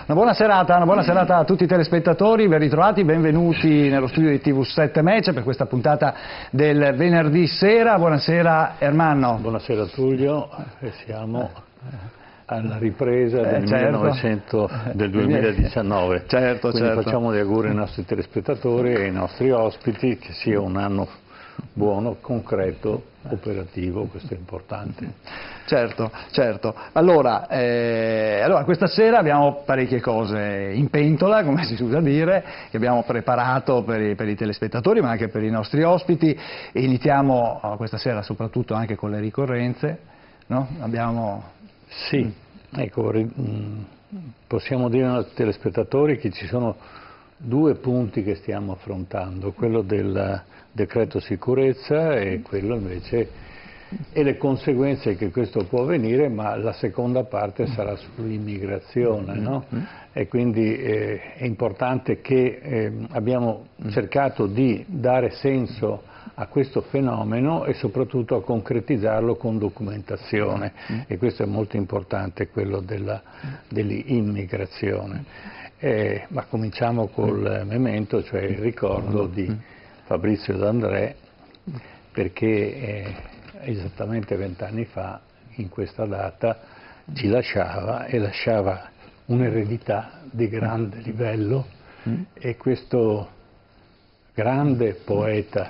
Una buona serata a tutti i telespettatori, ben ritrovati, benvenuti nello studio di TV7 Match per questa puntata del venerdì sera. Buonasera Ermanno. Buonasera Tullio, siamo alla ripresa del, del 2019, quindi facciamo gli auguri ai nostri telespettatori e ai nostri ospiti, che sia un anno buono, concreto, operativo, questo è importante. Certo. Allora, questa sera abbiamo parecchie cose in pentola, come si usa dire, che abbiamo preparato per i telespettatori ma anche per i nostri ospiti. E iniziamo questa sera soprattutto anche con le ricorrenze, no? Sì, ecco, possiamo dire ai telespettatori che ci sono due punti che stiamo affrontando, quello del decreto sicurezza e quello invece e le conseguenze che questo può avvenire, ma la seconda parte sarà sull'immigrazione, no? E quindi è importante che abbiamo cercato di dare senso a questo fenomeno e soprattutto a concretizzarlo con documentazione, e questo è molto importante, quello dell'immigrazione. Ma cominciamo col memento, cioè il ricordo di Fabrizio D'André, perché esattamente 20 anni fa, in questa data, ci lasciava e lasciava un'eredità di grande livello, e questo grande poeta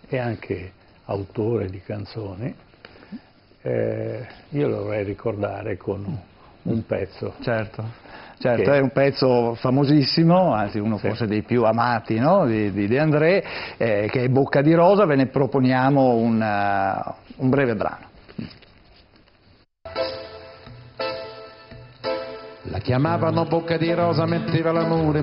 e anche autore di canzoni, io lo vorrei ricordare con un pezzo. Certo, è un pezzo famosissimo, anzi uno forse dei più amati, no? di De André, che è Bocca di Rosa. Ve ne proponiamo un breve brano. La chiamavano Bocca di Rosa, metteva l'amore.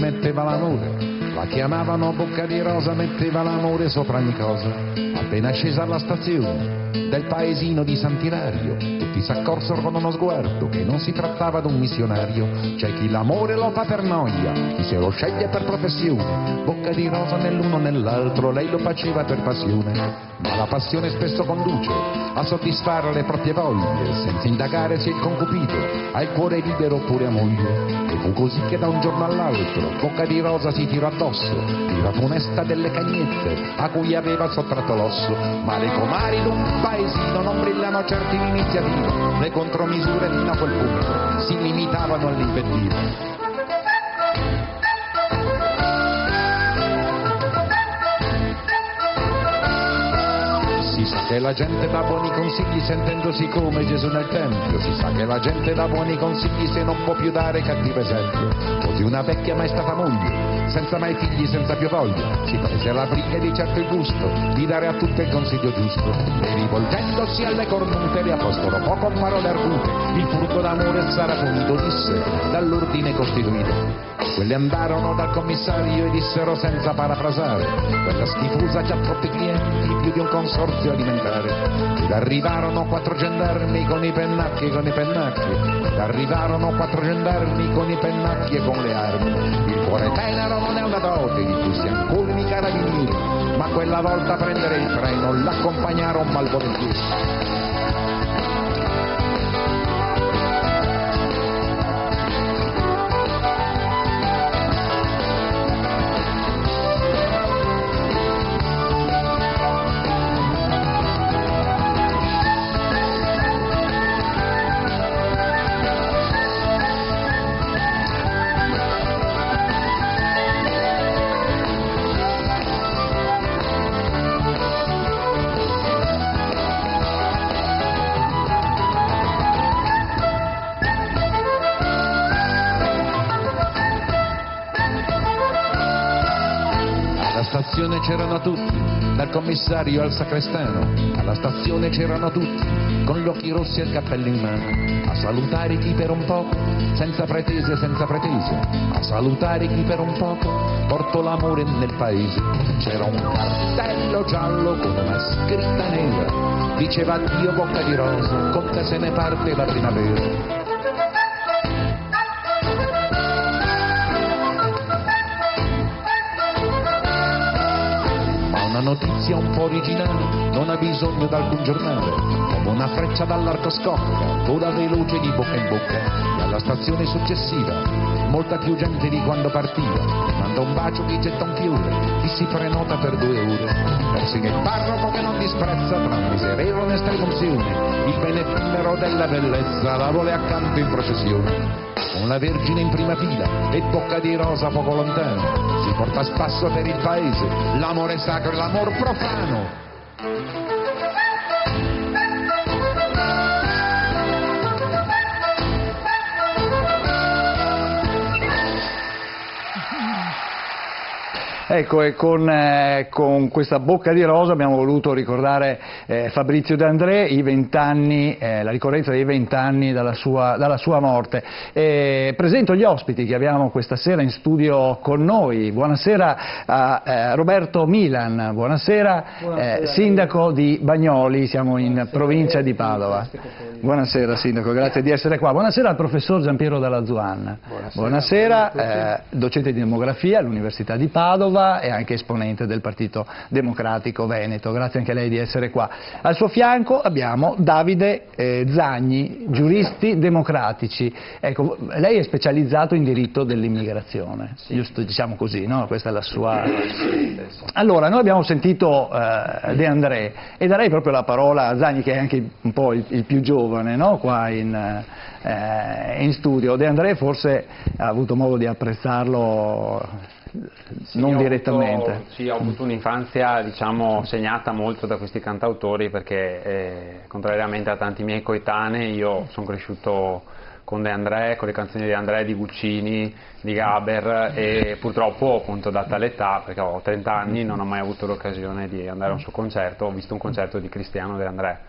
La chiamavano Bocca di Rosa, metteva l'amore sopra ogni cosa. Appena scesa alla stazione del paesino di Sant'Ilario, tutti s'accorsero con uno sguardo che non si trattava d'un missionario. C'è chi l'amore lo fa per noia, chi se lo sceglie per professione. Bocca di Rosa nell'uno nell'altro, lei lo faceva per passione. Ma la passione spesso conduce a soddisfare le proprie voglie, senza indagare se il concupito ha il cuore libero oppure a moglie. E fu così che da un giorno all'altro Bocca di Rosa si tirò addosso la funesta delle cagnette a cui aveva sottratto l'osso. Ma le comari d'un paesino non brillano certi in iniziativa, le contromisure fino a quel punto si limitavano all'invettiva. Si sa che la gente dà buoni consigli sentendosi come Gesù nel Tempio, si sa che la gente dà buoni consigli se non può più dare cattivo esempio. Così una vecchia mai stata moglie, senza mai figli, senza più voglia, si prese la briga di certo il gusto di dare a tutte il consiglio giusto. E rivolgendosi alle cornute le apostolo poco parole argute, il furto d'amore sarà punito, disse dall'ordine costituito. Quelli andarono dal commissario e dissero senza parafrasare: quella schifusa c'ha troppi clienti, più di un consorzio alimentare. Ed arrivarono 4 gendarmi con i pennacchi, Ed arrivarono 4 gendarmi con i pennacchi e con le armi. Il cuore tenero non è una dote di cui si ancora i carabinieri, ma quella volta a prendere il treno l'accompagnarono malvolentieri. Alla stazione c'erano tutti, dal commissario al sacrestano. Alla stazione c'erano tutti, con gli occhi rossi e il cappello in mano, a salutare chi per un poco, senza pretese, a salutare chi per un poco portò l'amore nel paese. C'era un cartello giallo con una scritta nera, diceva addio Bocca di Rosa, con te se ne parte la primavera. Una notizia un po' originale non ha bisogno d'alcun giornale, come una freccia dall'arco scocca, vola veloce di bocca in bocca, e alla stazione successiva, molta più gente di quando partiva, manda un bacio, chi getta un fiore, chi si prenota per 2 ore, persino il parroco che non disprezza, tra miserevole e estrema unzione, il bene effimero della bellezza la vuole accanto in processione. Con la Vergine in prima fila e bocca di rosa poco lontano, si porta a spasso per il paese l'amore sacro e l'amor profano. Ecco, e con questa bocca di rosa abbiamo voluto ricordare Fabrizio De André, i 20 anni, la ricorrenza dei 20 anni dalla sua morte. Presento gli ospiti che abbiamo questa sera in studio con noi. Buonasera a Roberto Milan, buonasera, sindaco di Bagnoli, siamo in provincia di Padova. Buonasera sindaco, grazie di essere qua. Buonasera al professor Giampiero Dalla Zuanna. Buonasera, docente di demografia all'Università di Padova e anche esponente del Partito Democratico Veneto, grazie anche a lei di essere qua. Al suo fianco abbiamo Davide Zagni, giuristi democratici. Ecco, lei è specializzato in diritto dell'immigrazione, giusto, diciamo così, no? Questa è la sua... Allora, noi abbiamo sentito De André e darei proprio la parola a Zagni, che è anche un po' il più giovane, no? Qua in studio. De André forse ha avuto modo di apprezzarlo non direttamente. Sì, ho avuto un'infanzia, diciamo, segnata molto da questi cantautori, perché contrariamente a tanti miei coetanei io sono cresciuto con De André, con le canzoni di De André, di Guccini, di Gaber, e purtroppo appunto data l'età, perché ho 30 anni, non ho mai avuto l'occasione di andare a un suo concerto. Ho visto un concerto di Cristiano De André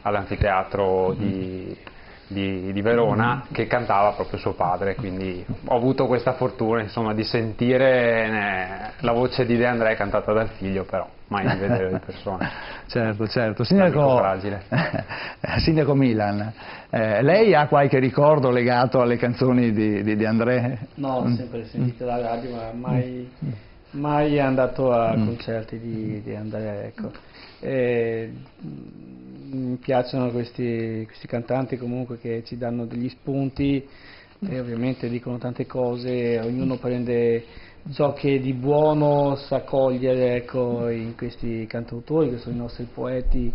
all'anfiteatro di Verona, che cantava proprio suo padre, quindi ho avuto questa fortuna, insomma, di sentire la voce di De André cantata dal figlio, però mai di vedere di persona. Certo. Sindaco Milan, lei ha qualche ricordo legato alle canzoni di De André? No, ho sempre sentito la radio, ma mai andato a concerti di De André, ecco. Mi piacciono questi cantanti comunque che ci danno degli spunti e ovviamente dicono tante cose, ognuno prende ciò che di buono sa cogliere, ecco, in questi cantautori che sono i nostri poeti,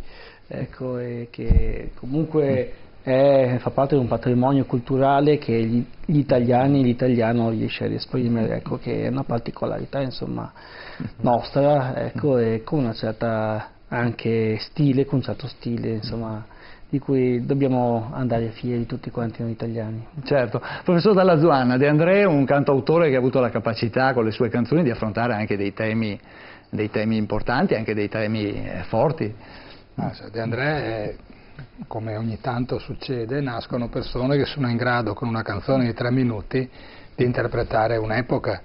ecco, e che comunque fa parte di un patrimonio culturale che l'italiano riesce ad esprimere, ecco, che è una particolarità, insomma, nostra, ecco, e con una certa anche stile, con un certo stile, insomma, di cui dobbiamo andare fieri tutti quanti noi italiani. Certo. Professor Dalla Zuanna, De André è un cantautore che ha avuto la capacità con le sue canzoni di affrontare anche dei temi importanti, anche dei temi forti. De André, come ogni tanto succede, nascono persone che sono in grado con una canzone di 3 minuti di interpretare un'epoca.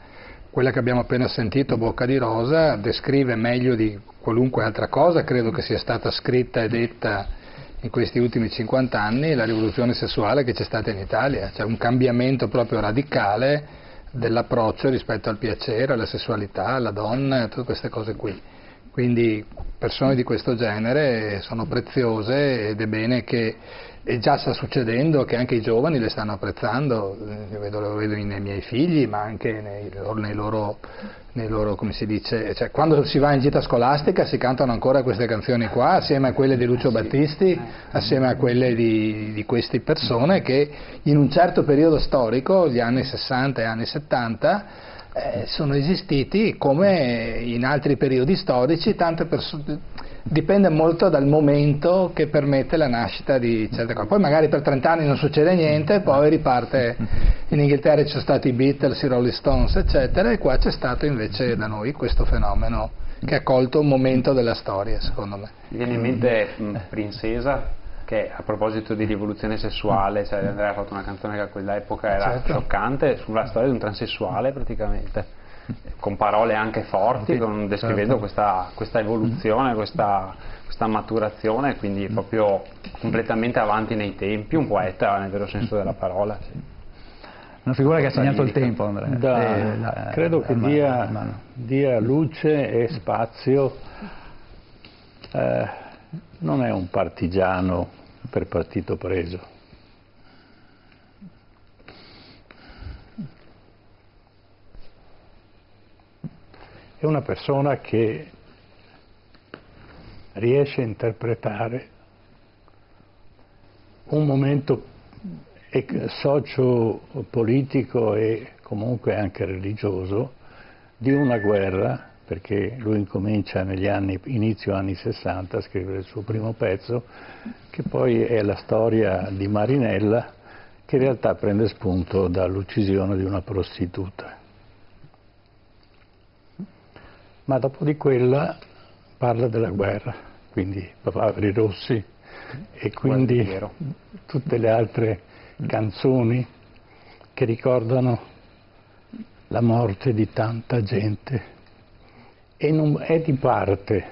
Quella che abbiamo appena sentito, Bocca di Rosa, descrive meglio di qualunque altra cosa, credo che sia stata scritta e detta in questi ultimi 50 anni, la rivoluzione sessuale che c'è stata in Italia. C'è un cambiamento proprio radicale dell'approccio rispetto al piacere, alla sessualità, alla donna, tutte queste cose qui. Quindi persone di questo genere sono preziose ed è bene che, e già sta succedendo, che anche i giovani le stanno apprezzando. Lo vedo nei miei figli, ma anche nei loro, come si dice, cioè, quando si va in gita scolastica si cantano ancora queste canzoni qua, assieme a quelle di Lucio Battisti, assieme a quelle di queste persone che in un certo periodo storico, gli anni 60 e anni 70, sono esistiti come in altri periodi storici. Tante persone, dipende molto dal momento che permette la nascita di certe cose. Poi magari per 30 anni non succede niente, poi riparte. In Inghilterra ci sono stati i Beatles, i Rolling Stones, eccetera, e qua c'è stato invece da noi questo fenomeno che ha colto un momento della storia, secondo me. Mi viene in mente Princesa, che a proposito di rivoluzione sessuale, cioè Andrea ha fatto una canzone che a quell'epoca era scioccante, sulla storia di un transessuale praticamente, con parole anche forti, descrivendo questa evoluzione, questa maturazione, quindi proprio completamente avanti nei tempi, un poeta nel vero senso della parola. Sì. Una figura che ha segnato il tempo, Andrea. Credo che dia luce e spazio non è un partigiano per partito preso. È una persona che riesce a interpretare un momento socio-politico e comunque anche religioso di una guerra, perché lui incomincia inizio anni 60 a scrivere il suo primo pezzo, che poi è la storia di Marinella, che in realtà prende spunto dall'uccisione di una prostituta. Ma dopo di quella parla della guerra, quindi Papaveri Rossi e quindi tutte le altre canzoni che ricordano la morte di tanta gente. E non è di parte,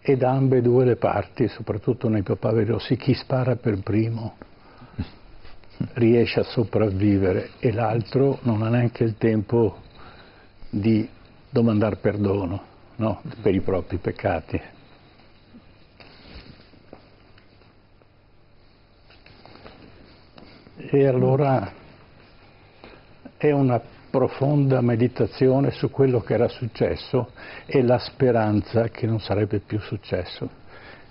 e da ambedue le parti, soprattutto nei Papaveri Rossi, chi spara per primo riesce a sopravvivere e l'altro non ha neanche il tempo di domandare perdono, no, per i propri peccati. E allora è una profonda meditazione su quello che era successo e la speranza che non sarebbe più successo.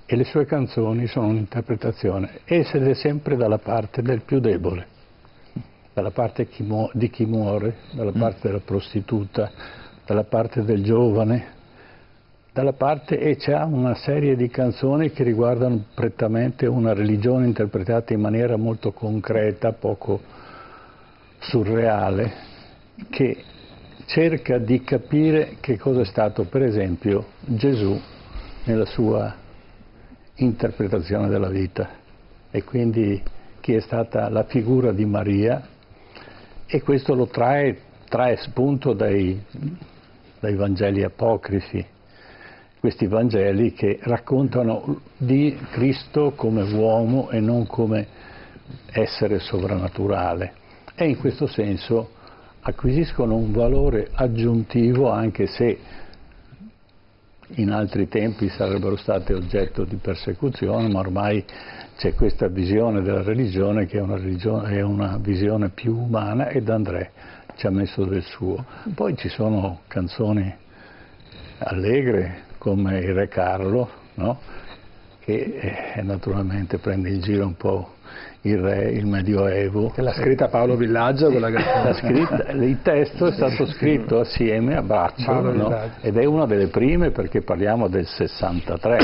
E le sue canzoni sono un'interpretazione, e siete sempre dalla parte del più debole, dalla parte di chi muore, dalla parte della prostituta, dalla parte del giovane, dalla parte, e c'è una serie di canzoni che riguardano prettamente una religione interpretata in maniera molto concreta, poco surreale, che cerca di capire che cosa è stato, per esempio, Gesù nella sua interpretazione della vita, e quindi chi è stata la figura di Maria, e questo lo trae spunto dai Vangeli apocrifi, questi Vangeli che raccontano di Cristo come uomo e non come essere sovrannaturale, e in questo senso acquisiscono un valore aggiuntivo, anche se in altri tempi sarebbero state oggetto di persecuzione, ma ormai c'è questa visione della religione che è una visione più umana, ed André ci ha messo del suo. Poi ci sono canzoni allegre come il Re Carlo, no? Che naturalmente prende in giro un po' il re, il Medioevo. Che l'ha scritta Paolo Villaggio, quella il testo è stato scritto assieme a Baccio, no? Ed è una delle prime, perché parliamo del 63,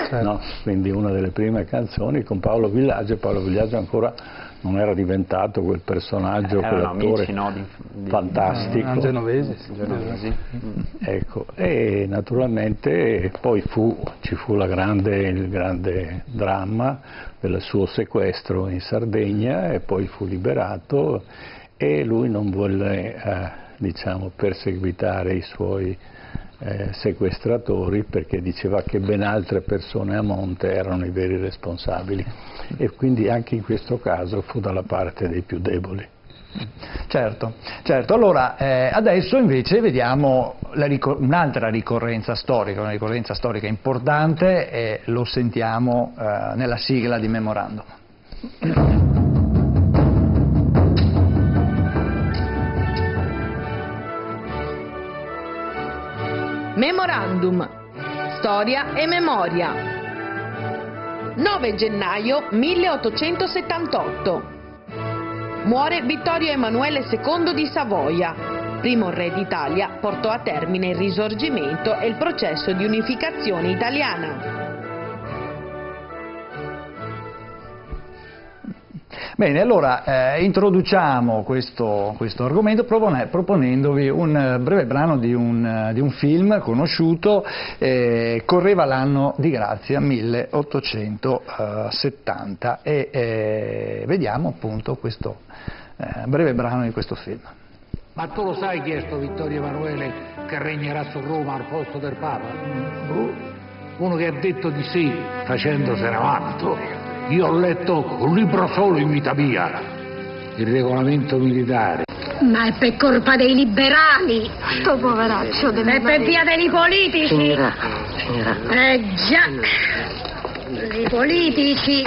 certo. No? Quindi una delle prime canzoni con Paolo Villaggio. Paolo Villaggio ancora non era diventato quel personaggio, quell'attore fantastico. Genovesi. Ecco, e naturalmente poi ci fu il grande dramma del suo sequestro in Sardegna, e poi fu liberato, e lui non volle perseguitare i suoi sequestratori, perché diceva che ben altre persone a monte erano i veri responsabili, e quindi anche in questo caso fu dalla parte dei più deboli. Certo. Allora adesso invece vediamo un'altra ricorrenza storica, una ricorrenza storica importante, e lo sentiamo nella sigla di Memorandum. Memorandum, storia e memoria. 9 gennaio 1878. Muore Vittorio Emanuele II di Savoia. Primo re d'Italia, portò a termine il Risorgimento e il processo di unificazione italiana. Bene, allora introduciamo questo argomento proponendovi un breve brano di un film conosciuto, correva l'anno di grazia 1870, e vediamo appunto questo breve brano di questo film. Ma tu lo sai chi è sto Vittorio Emanuele che regnerà su Roma al posto del Papa? Uno che ha detto di sì facendosene avanto. Io ho letto un libro solo in vita mia, il regolamento militare. Ma è per colpa dei liberali. Sto poveraccio deve... È per via dei politici. Finirà. Già, i politici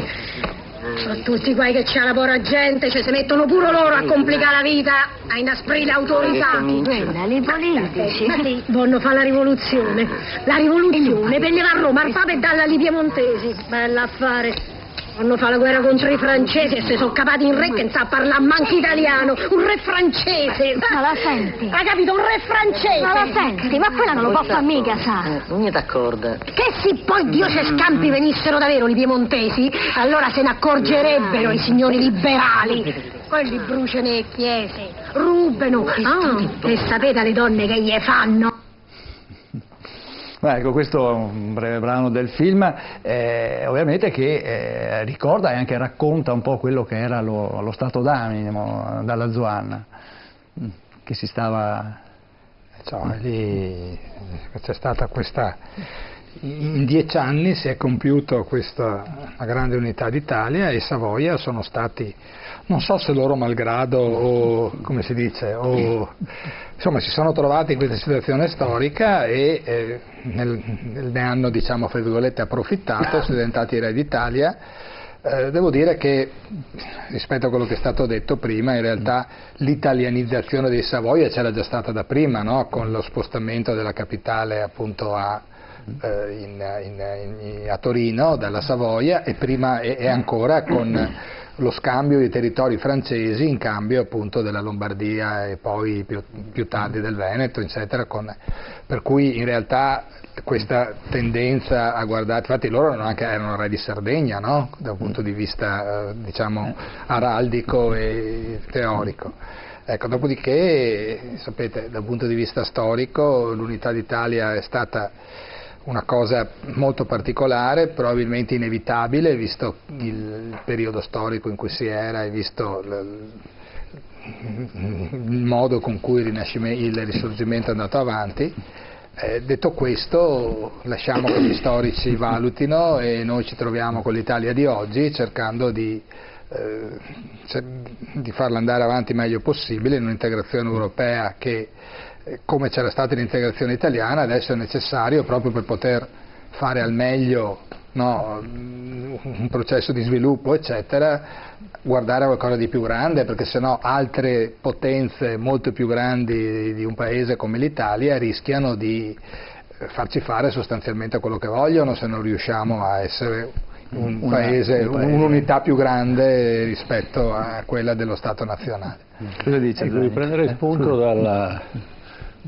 sono tutti guai che c'ha la povera gente, cioè si mettono pure loro a complicare la vita, a inasprire le autorità. Quella, i politici. Ma sì, vogliono fare la rivoluzione per levare a Roma al Papa e darla ai piemontesi. Bella affare. Vanno a fare la guerra contro i francesi e si sono capati in re che non sa parlare manco italiano, un re francese. Ma la senti? Ha capito, un re francese. Ma la senti? Ma quella non lo può far mica, sa. Non mi d'accordo. Che se poi Dio ce scampi venissero davvero i piemontesi, allora se ne accorgerebbero i signori liberali. Quelli bruciano le chiese, rubano. E sapete le donne che gli fanno? Ecco, questo è un breve brano del film, ovviamente che ricorda e anche racconta un po' quello che era lo stato d'animo dalla Zuanna, che si stava... Lì c'è stata questa... In 10 anni si è compiuto questa grande unità d'Italia e Savoia sono stati, non so se loro malgrado o come si dice, o insomma si sono trovati in questa situazione storica e ne hanno, diciamo, fra virgolette, approfittato, sono diventati re d'Italia. Devo dire che rispetto a quello che è stato detto prima, in realtà l'italianizzazione di Savoia c'era già stata da prima, no? Con lo spostamento della capitale appunto a Torino dalla Savoia e ancora con lo scambio di territori francesi in cambio appunto della Lombardia e poi più tardi del Veneto, eccetera, per cui in realtà questa tendenza a guardare, infatti loro erano re di Sardegna, no? Da un punto di vista diciamo araldico e teorico. Ecco, dopodiché sapete, dal punto di vista storico l'unità d'Italia è stata una cosa molto particolare, probabilmente inevitabile, visto il periodo storico in cui si era e visto il modo con cui il risorgimento è andato avanti. Detto questo, lasciamo che gli storici valutino e noi ci troviamo con l'Italia di oggi cercando di farla andare avanti il meglio possibile in un'integrazione europea che, come c'era stata l'integrazione italiana, adesso è necessario proprio per poter fare al meglio, no, un processo di sviluppo eccetera, guardare a qualcosa di più grande, perché sennò altre potenze molto più grandi di un paese come l'Italia rischiano di farci fare sostanzialmente quello che vogliono se non riusciamo a essere un paese, un'unità più grande rispetto a quella dello Stato nazionale. Cosa dice? Ecco, riprendere spunto da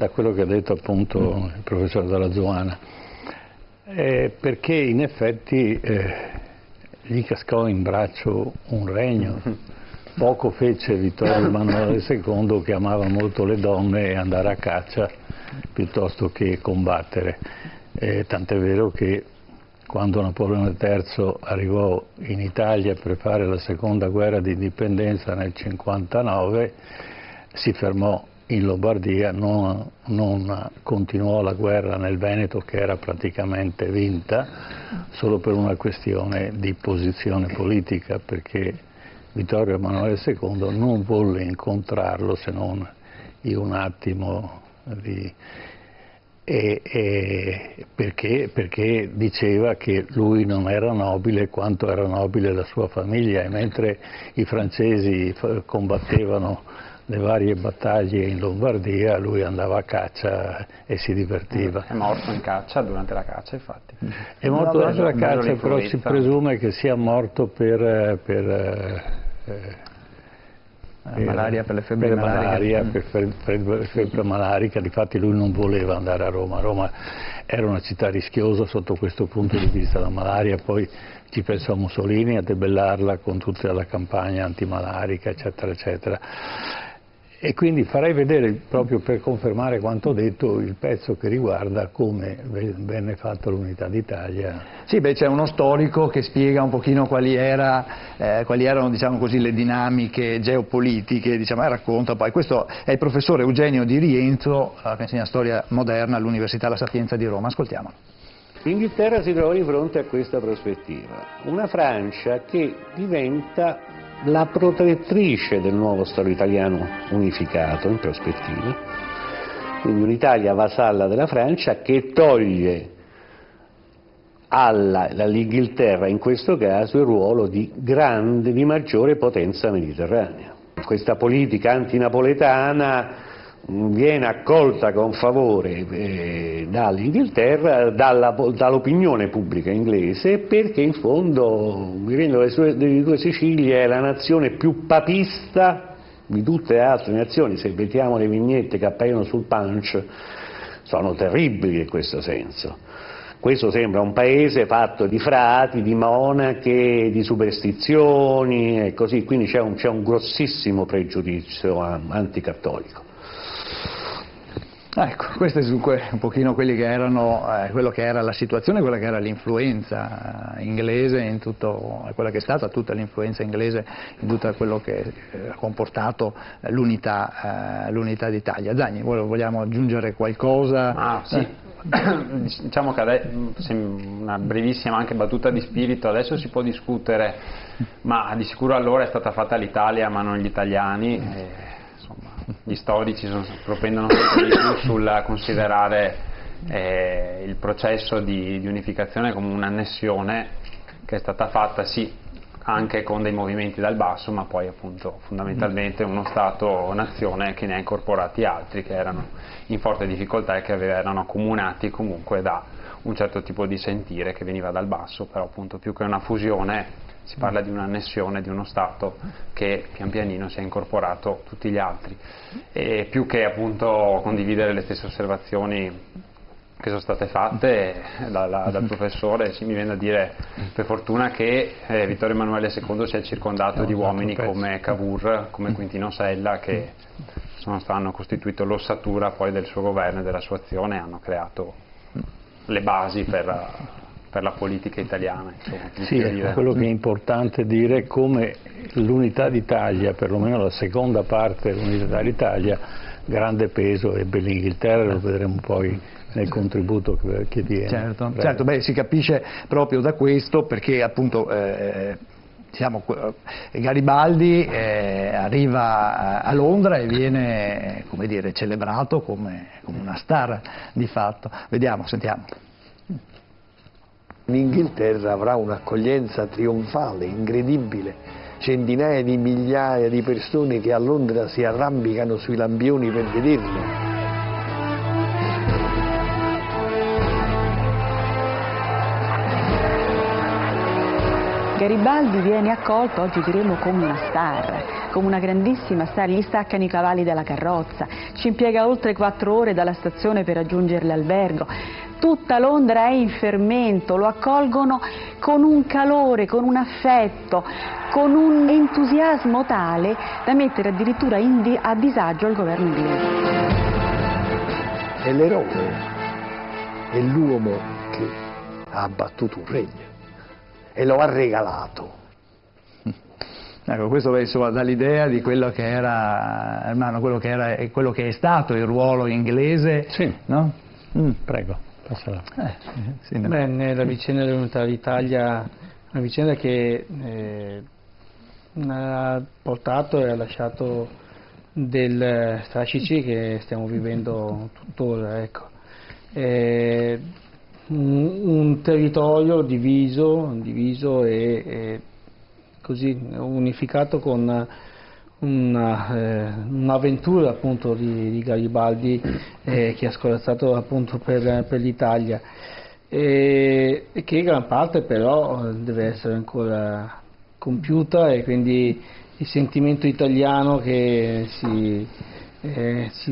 quello che ha detto appunto il professor Dalla Zuanna, perché in effetti gli cascò in braccio un regno. Poco fece Vittorio Emanuele II, che amava molto le donne e andare a caccia piuttosto che combattere, tant'è vero che quando Napoleone III arrivò in Italia per fare la seconda guerra di indipendenza nel 1959 si fermò in Lombardia, non continuò la guerra nel Veneto, che era praticamente vinta, solo per una questione di posizione politica, perché Vittorio Emanuele II non volle incontrarlo se non in un attimo perché diceva che lui non era nobile quanto era nobile la sua famiglia, e mentre i francesi combattevano le varie battaglie in Lombardia, lui andava a caccia e si divertiva. È morto in caccia, durante la caccia, infatti. È morto durante la caccia, però si presume che sia morto per malaria, per le febbri malariche. Per febbre malarica. Difatti lui non voleva andare a Roma. Roma era una città rischiosa sotto questo punto di vista, la malaria, poi ci pensò Mussolini a debellarla con tutta la campagna antimalarica, eccetera, eccetera. E quindi farei vedere, proprio per confermare quanto detto, il pezzo che riguarda come venne fatta l'unità d'Italia. Sì, c'è uno storico che spiega un pochino quali erano, diciamo così, le dinamiche geopolitiche, diciamo, e racconta poi. Questo è il professore Eugenio Di Rienzo, che insegna storia moderna all'Università La Sapienza di Roma. Ascoltiamolo. L'Inghilterra si trova di fronte a questa prospettiva, una Francia che diventa la protettrice del nuovo Stato italiano unificato in prospettiva, quindi un'Italia vasalla della Francia che toglie all'Inghilterra in questo caso il ruolo di maggiore potenza mediterranea. Questa politica antinapoletana viene accolta con favore dall'Inghilterra, dall'opinione pubblica inglese, perché in fondo, vivendo le due Sicilie, è la nazione più papista di tutte le altre nazioni. Se vediamo le vignette che appaiono sul Punch, sono terribili in questo senso. Questo sembra un paese fatto di frati, di monache, di superstizioni e così, quindi c'è un grossissimo pregiudizio anticattolico. Ecco, questo è dunque un pochino quelli che erano, quello che era la situazione, quella che era l'influenza inglese in tutto, quella che è stata tutta l'influenza inglese in tutto quello che ha comportato l'unità d'Italia. Zagni, vogliamo aggiungere qualcosa? Sì. Diciamo che una brevissima anche battuta di spirito, adesso si può discutere, ma di sicuro allora è stata fatta l'Italia ma non gli italiani, insomma, gli storici propendono sempre di più sul considerare il processo di unificazione come un'annessione che è stata fatta sì anche con dei movimenti dal basso, ma poi appunto fondamentalmente uno Stato-nazione che ne ha incorporati altri che erano in forte difficoltà e che erano accomunati comunque da un certo tipo di sentire che veniva dal basso, però appunto più che una fusione si parla di un'annessione di uno Stato che pian pianino si è incorporato tutti gli altri, e più che appunto condividere le stesse osservazioni che sono state fatte dal professore, mi viene da dire per fortuna che Vittorio Emanuele II si è circondato di uomini come Cavour, come Quintino Sella, che hanno costituito l'ossatura poi del suo governo e della sua azione e hanno creato le basi per la politica italiana. Insomma, sì, quello che è importante dire è come l'unità d'Italia, perlomeno la seconda parte dell'unità d'Italia, grande peso ebbe l'Inghilterra, lo vedremo poi nel contributo che viene. Certo, beh, si capisce proprio da questo, perché appunto Garibaldi arriva a Londra e viene, come dire, celebrato come una star di fatto. Vediamo, sentiamo. In Inghilterra avrà un'accoglienza trionfale, incredibile, centinaia di migliaia di persone che a Londra si arrampicano sui lampioni per vederlo. Garibaldi viene accolto, oggi diremo, come una star, come una grandissima star. Gli staccano i cavalli dalla carrozza, ci impiega oltre 4 ore dalla stazione per raggiungere l'albergo. Tutta Londra è in fermento, lo accolgono con un calore, con un affetto, con un entusiasmo tale da mettere addirittura a disagio il governo inglese. È l'eroe, è l'uomo che ha abbattuto un regno e lo ha regalato. Ecco, questo insomma dà l'idea di quello che era, Ermanno, quello che è stato il ruolo inglese. Sì, no? Prego. Beh, nella vicenda dell'unità d'Italia, una vicenda che ha portato e ha lasciato del strascici che stiamo vivendo tuttora, ecco. Un territorio diviso e così unificato con un'avventura appunto di Garibaldi che ha scorazzato appunto per l'Italia e che gran parte però deve essere ancora compiuta, e quindi il sentimento italiano che si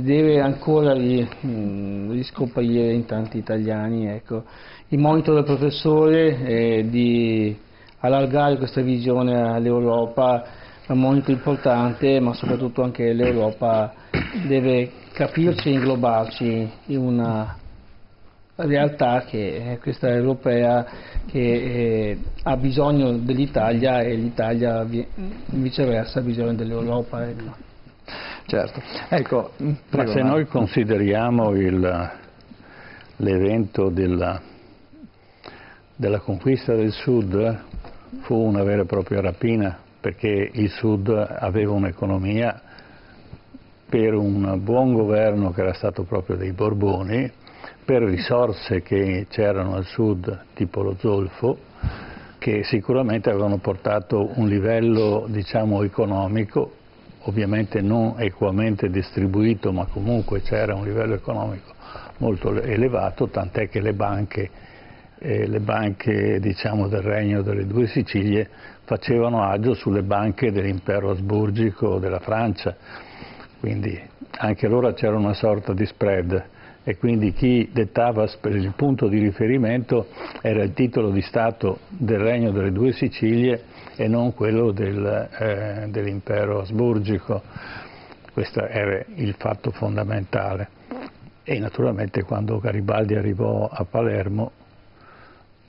deve ancora riscoprire in tanti italiani, ecco. Il monito del professore è di allargare questa visione all'Europa, è un monito importante, ma soprattutto anche l'Europa deve capirci e inglobarci in una realtà che è questa europea, che ha bisogno dell'Italia e l'Italia viceversa ha bisogno dell'Europa. Ecco. Certo, ecco, ma se noi consideriamo l'evento della conquista del Sud, fu una vera e propria rapina, perché il Sud aveva un'economia, per un buon governo che era stato proprio dei Borboni, per risorse che c'erano al sud, tipo lo zolfo, che sicuramente avevano portato un livello, diciamo, economico, ovviamente non equamente distribuito, ma comunque c'era un livello economico molto elevato, tant'è che le banche diciamo, del Regno delle Due Sicilie facevano agio sulle banche dell'impero asburgico della Francia, quindi anche allora c'era una sorta di spread, e quindi chi dettava il punto di riferimento era il titolo di Stato del Regno delle Due Sicilie e non quello dell'impero asburgico. Questo era il fatto fondamentale. E naturalmente quando Garibaldi arrivò a Palermo,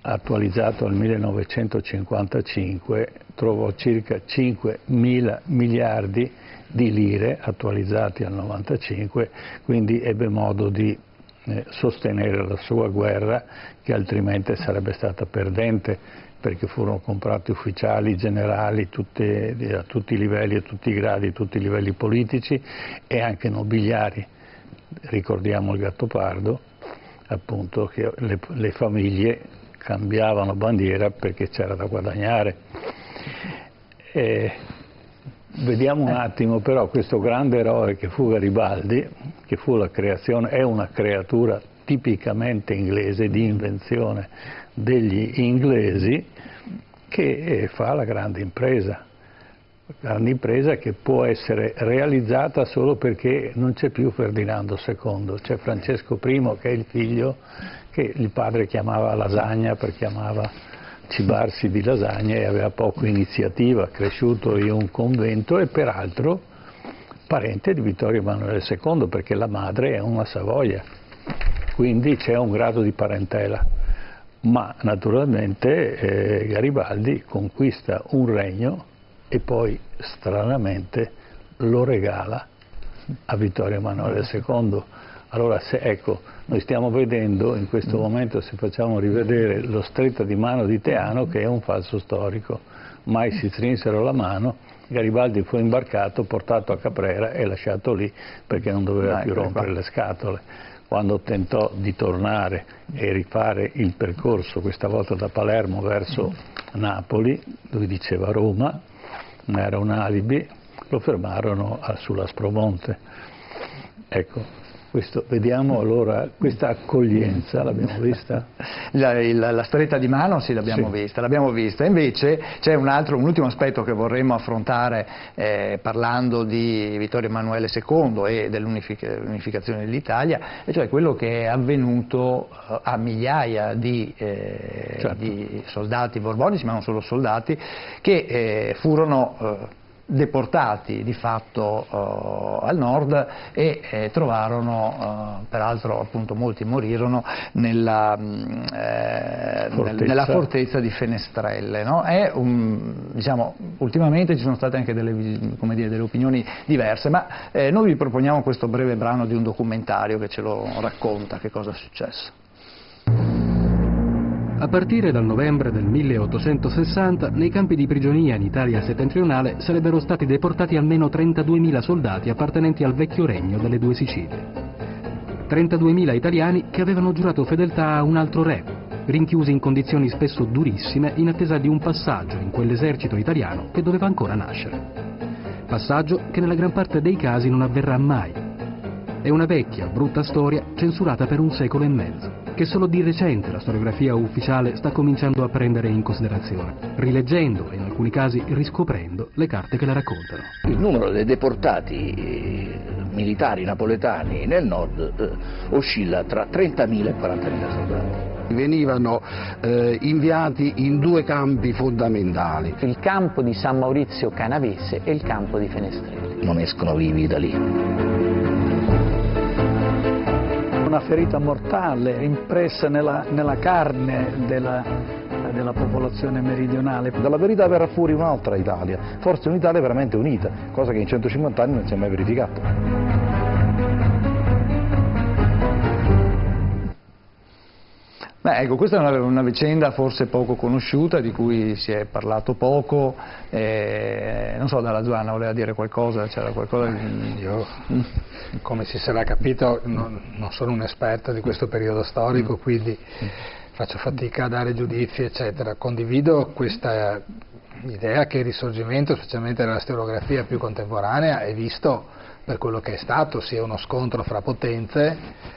attualizzato al 1955, trovò circa 5.000 miliardi di lire attualizzati al 95, quindi ebbe modo di sostenere la sua guerra, che altrimenti sarebbe stata perdente, perché furono comprati ufficiali, generali, a tutti i livelli, a tutti i gradi, a tutti i livelli politici e anche nobiliari. Ricordiamo il Gattopardo, appunto, che le famiglie cambiavano bandiera perché c'era da guadagnare. Vediamo un attimo però questo grande eroe che fu Garibaldi, che fu la creazione, è una creatura tipicamente inglese, di invenzione degli inglesi, che fa la grande impresa che può essere realizzata solo perché non c'è più Ferdinando II, c'è Francesco I che è il figlio che il padre chiamava lasagna perché amava cibarsi di lasagne e aveva poco iniziativa, cresciuto in un convento, e peraltro parente di Vittorio Emanuele II perché la madre è una Savoia, quindi c'è un grado di parentela. Ma naturalmente Garibaldi conquista un regno e poi stranamente lo regala a Vittorio Emanuele II. Allora, ecco, noi stiamo vedendo in questo momento, se facciamo rivedere lo Stretta di mano di Teano, che è un falso storico. Mai si strinsero la mano, Garibaldi fu imbarcato, portato a Caprera e lasciato lì perché non doveva più rompere le scatole. Quando tentò di tornare e rifare il percorso, questa volta da Palermo verso Napoli, lui diceva Roma, ma era un alibi, lo fermarono sull'Aspromonte. Ecco. Vediamo allora questa accoglienza, l'abbiamo vista? La stretta di mano sì, l'abbiamo vista. Invece c'è un ultimo aspetto che vorremmo affrontare parlando di Vittorio Emanuele II e dell'unificazione dell'Italia, e cioè quello che è avvenuto a migliaia di soldati borbonici, ma non solo soldati, che furono deportati di fatto al nord e trovarono, peraltro appunto molti morirono nella fortezza di Fenestrelle, no? Diciamo, ultimamente ci sono state anche delle opinioni diverse, ma noi vi proponiamo questo breve brano di un documentario che ce lo racconta, che cosa è successo. A partire dal novembre del 1860, nei campi di prigionia in Italia settentrionale sarebbero stati deportati almeno 32.000 soldati appartenenti al vecchio regno delle Due Sicilie. 32.000 italiani che avevano giurato fedeltà a un altro re, rinchiusi in condizioni spesso durissime in attesa di un passaggio in quell'esercito italiano che doveva ancora nascere. Passaggio che nella gran parte dei casi non avverrà mai. È una vecchia, brutta storia censurata per un secolo e mezzo, che solo di recente la storiografia ufficiale sta cominciando a prendere in considerazione, rileggendo e in alcuni casi riscoprendo le carte che la raccontano. Il numero dei deportati militari napoletani nel nord oscilla tra 30.000 e 40.000 soldati. Venivano inviati in due campi fondamentali. Il campo di San Maurizio Canavese e il campo di Fenestrelle. Non escono vivi da lì. Una ferita mortale impressa nella carne della popolazione meridionale. Dalla verità verrà fuori un'altra Italia, forse un'Italia veramente unita, cosa che in 150 anni non si è mai verificata. Ecco, questa è una vicenda forse poco conosciuta, di cui si è parlato poco, non so, Dalla Zuanna voleva dire qualcosa, c'era qualcosa di... Io, come si sarà capito, non sono un esperto di questo periodo storico, quindi faccio fatica a dare giudizi, eccetera. Condivido questa idea che il Risorgimento, specialmente nella storiografia più contemporanea, è visto per quello che è stato, sia uno scontro fra potenze,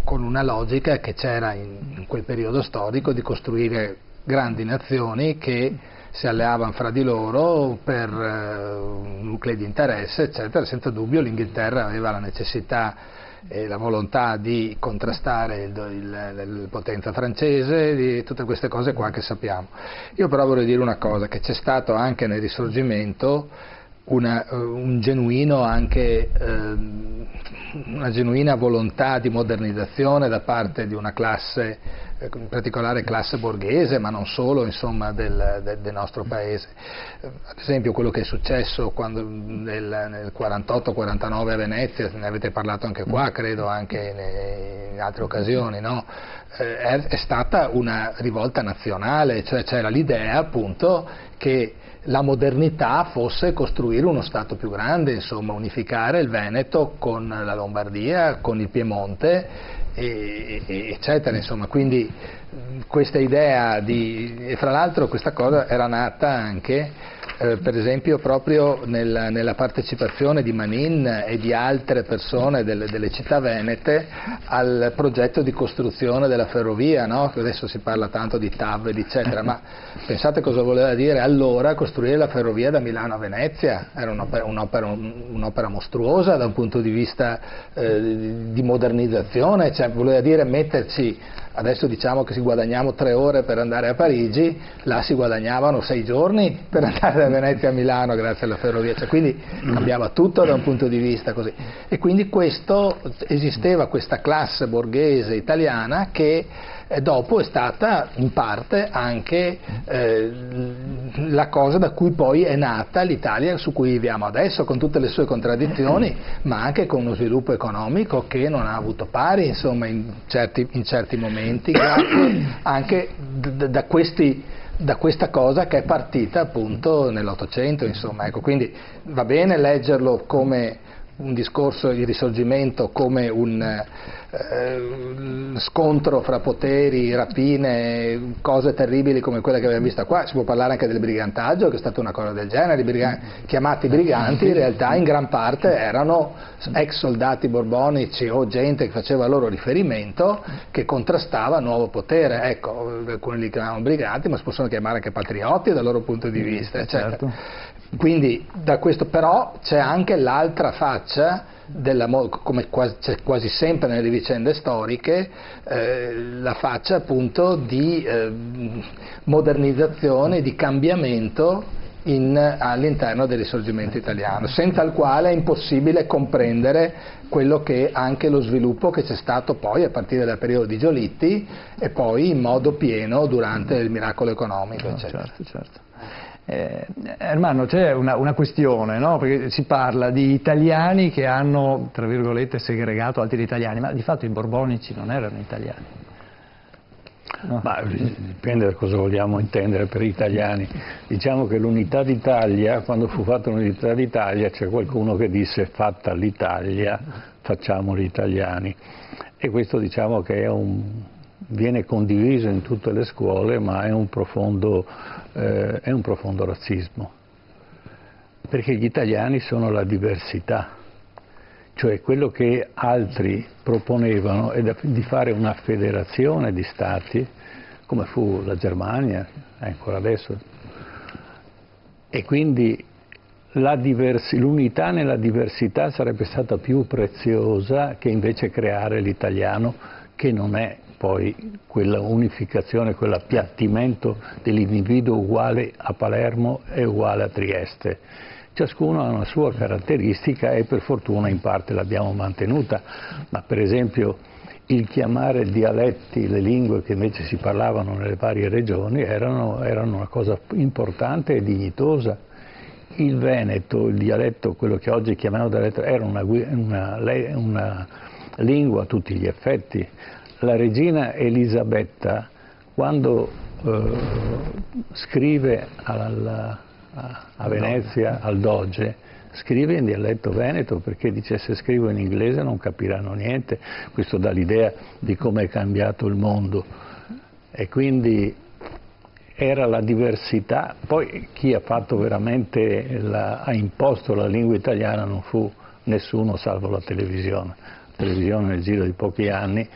con una logica che c'era in quel periodo storico di costruire grandi nazioni che si alleavano fra di loro per nuclei di interesse, eccetera. Senza dubbio l'Inghilterra aveva la necessità e la volontà di contrastare la potenza francese, di tutte queste cose qua che sappiamo. Io però vorrei dire una cosa, che c'è stato anche nel Risorgimento una genuina volontà di modernizzazione da parte di una classe, in particolare classe borghese, ma non solo, insomma, del nostro paese. Ad esempio quello che è successo nel 48-49 a Venezia, ne avete parlato anche qua, credo anche in altre occasioni, no? È stata una rivolta nazionale, cioè c'era l'idea appunto che la modernità fosse costruire uno Stato più grande, insomma unificare il Veneto con la Lombardia, con il Piemonte, eccetera, insomma. Quindi questa idea e fra l'altro questa cosa era nata anche per esempio proprio nella partecipazione di Manin e di altre persone delle città venete al progetto di costruzione della ferrovia, no? Adesso si parla tanto di TAV eccetera, ma pensate cosa voleva dire allora costruire la ferrovia da Milano a Venezia? Era un'opera mostruosa da un punto di vista di modernizzazione, cioè voleva dire metterci. Adesso diciamo che si guadagniamo 3 ore per andare a Parigi, là si guadagnavano 6 giorni per andare da Venezia a Milano grazie alla ferrovia, cioè, quindi cambiava tutto da un punto di vista così. E quindi esisteva questa classe borghese italiana che dopo è stata in parte anche la cosa da cui poi è nata l'Italia su cui viviamo adesso, con tutte le sue contraddizioni, ma anche con uno sviluppo economico che non ha avuto pari, insomma, in certi momenti, grazie anche da questa cosa che è partita appunto nell'Ottocento, insomma, ecco. Quindi va bene leggerlo come un discorso di Risorgimento, come un scontro fra poteri, rapine, cose terribili come quelle che abbiamo visto qua. Si può parlare anche del brigantaggio, che è stata una cosa del genere. I chiamati briganti in realtà in gran parte erano ex soldati borbonici o gente che faceva loro riferimento, che contrastava il nuovo potere. Ecco, alcuni li chiamavano briganti, ma si possono chiamare anche patrioti dal loro punto di vista, eccetera. Certo. Quindi da questo però c'è anche l'altra faccia, come c'è quasi sempre nelle vicende storiche, la faccia appunto di modernizzazione, di cambiamento all'interno del Risorgimento italiano, senza il quale è impossibile comprendere quello che è anche lo sviluppo che c'è stato poi a partire dal periodo di Giolitti e poi in modo pieno durante il miracolo economico, eccetera. Certo. Ermanno, c'è una questione, no? Perché si parla di italiani che hanno, tra virgolette, segregato altri italiani, ma di fatto i borbonici non erano italiani. No. Ma dipende da cosa vogliamo intendere per italiani. Diciamo che l'unità d'Italia, quando fu fatta l'unità d'Italia, c'è qualcuno che disse fatta l'Italia, facciamo gli italiani. E questo diciamo che viene condiviso in tutte le scuole, ma è un profondo razzismo, perché gli italiani sono la diversità, cioè quello che altri proponevano è di fare una federazione di stati, come fu la Germania, ancora adesso, e quindi l'unità nella diversità sarebbe stata più preziosa che invece creare l'italiano, che non è poi quella unificazione, quell'appiattimento dell'individuo uguale a Palermo e uguale a Trieste. Ciascuno ha una sua caratteristica e per fortuna in parte l'abbiamo mantenuta, ma per esempio il chiamare dialetti le lingue che invece si parlavano nelle varie regioni erano una cosa importante e dignitosa. Il Veneto, il dialetto, quello che oggi chiamiamo dialetto, era una lingua a tutti gli effetti. la regina Elisabetta, quando scrive a Venezia al Doge, scrive in dialetto veneto, perché dice: se scrivo in inglese non capiranno niente. Questo dà l'idea di come è cambiato il mondo, e quindi era la diversità. Poi chi ha fatto veramente ha imposto la lingua italiana non fu nessuno salvo la televisione. La televisione nel giro di pochi anni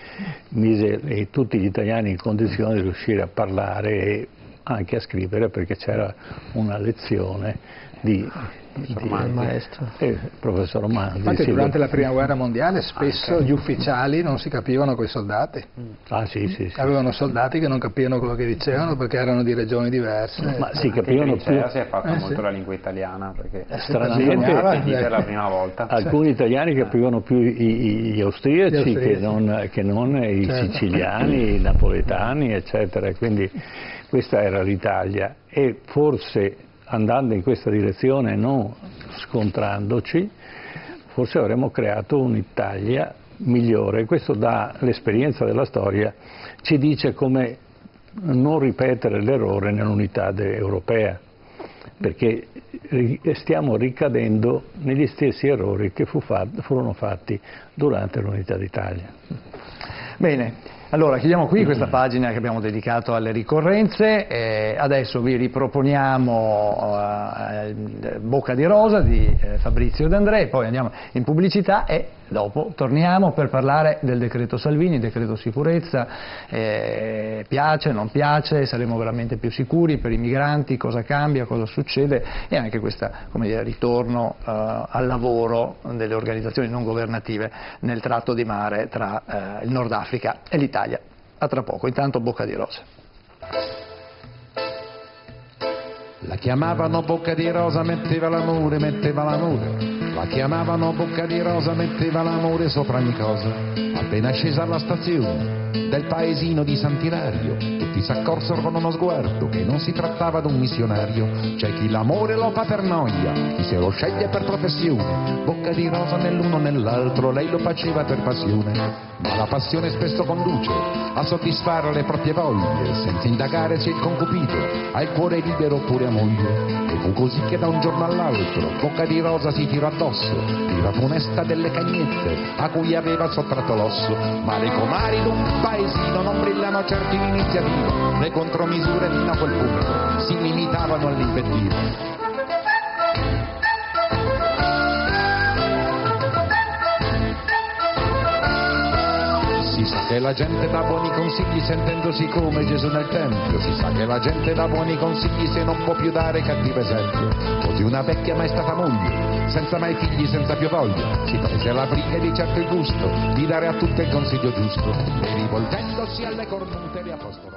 mise tutti gli italiani in condizione di riuscire a parlare e anche a scrivere, perché c'era una lezione di maestro. Professor Manzi. Infatti durante la prima guerra mondiale spesso gli ufficiali non si capivano con i soldati. Sì. Avevano soldati che non capivano quello che dicevano perché erano di regioni diverse. Ma si capivano più. Si è fatta molto la lingua italiana, perché stranamente per la prima volta. Alcuni italiani capivano più gli austriaci che non i siciliani, i napoletani, eccetera. Quindi questa era l'Italia, e forse andando in questa direzione, non scontrandoci, forse avremmo creato un'Italia migliore. Questo l'esperienza della storia ci dice come non ripetere l'errore nell'unità europea, perché stiamo ricadendo negli stessi errori che furono fatti durante l'unità d'Italia. Bene. Allora, chiudiamo qui questa pagina che abbiamo dedicato alle ricorrenze. Adesso vi riproponiamo Bocca di Rosa di Fabrizio De André, poi andiamo in pubblicità e dopo torniamo per parlare del decreto Salvini, decreto sicurezza. Piace, non piace, saremo veramente più sicuri per i migranti, cosa cambia, cosa succede, e anche questo ritorno al lavoro delle organizzazioni non governative nel tratto di mare tra il Nord Africa e l'Italia. A tra poco, intanto Bocca di Rosa. La chiamavano Bocca di Rosa, metteva l'amore. La chiamavano Bocca di Rosa, metteva l'amore sopra ogni cosa. Appena scesa alla stazione del paesino di Sant'Ilario, tutti s'accorsero con uno sguardo che non si trattava d'un missionario. C'è chi l'amore lo fa per noia, chi se lo sceglie per professione. Bocca di Rosa nell'uno nell'altro, lei lo faceva per passione. Ma la passione spesso conduce a soddisfare le proprie voglie, senza indagare se il concupito ha il cuore libero oppure a moglie. E fu così che da un giorno all'altro Bocca di Rosa si tirò addosso la funesta delle cagnette a cui aveva sottratto l'osso. Ma le comari d'un paesino non brillano certo in iniziativa, le contromisure fino a quel punto si limitavano all'invettiva. Si sa che la gente dà buoni consigli sentendosi come Gesù nel Tempio. Si sa che la gente dà buoni consigli se non può più dare cattivo esempio. Così una vecchia mai stata moglie, senza mai figli, senza più voglia, si prese la briga e di certo il gusto di dare a tutte il consiglio giusto. E rivolgendosi alle cornute le apostolo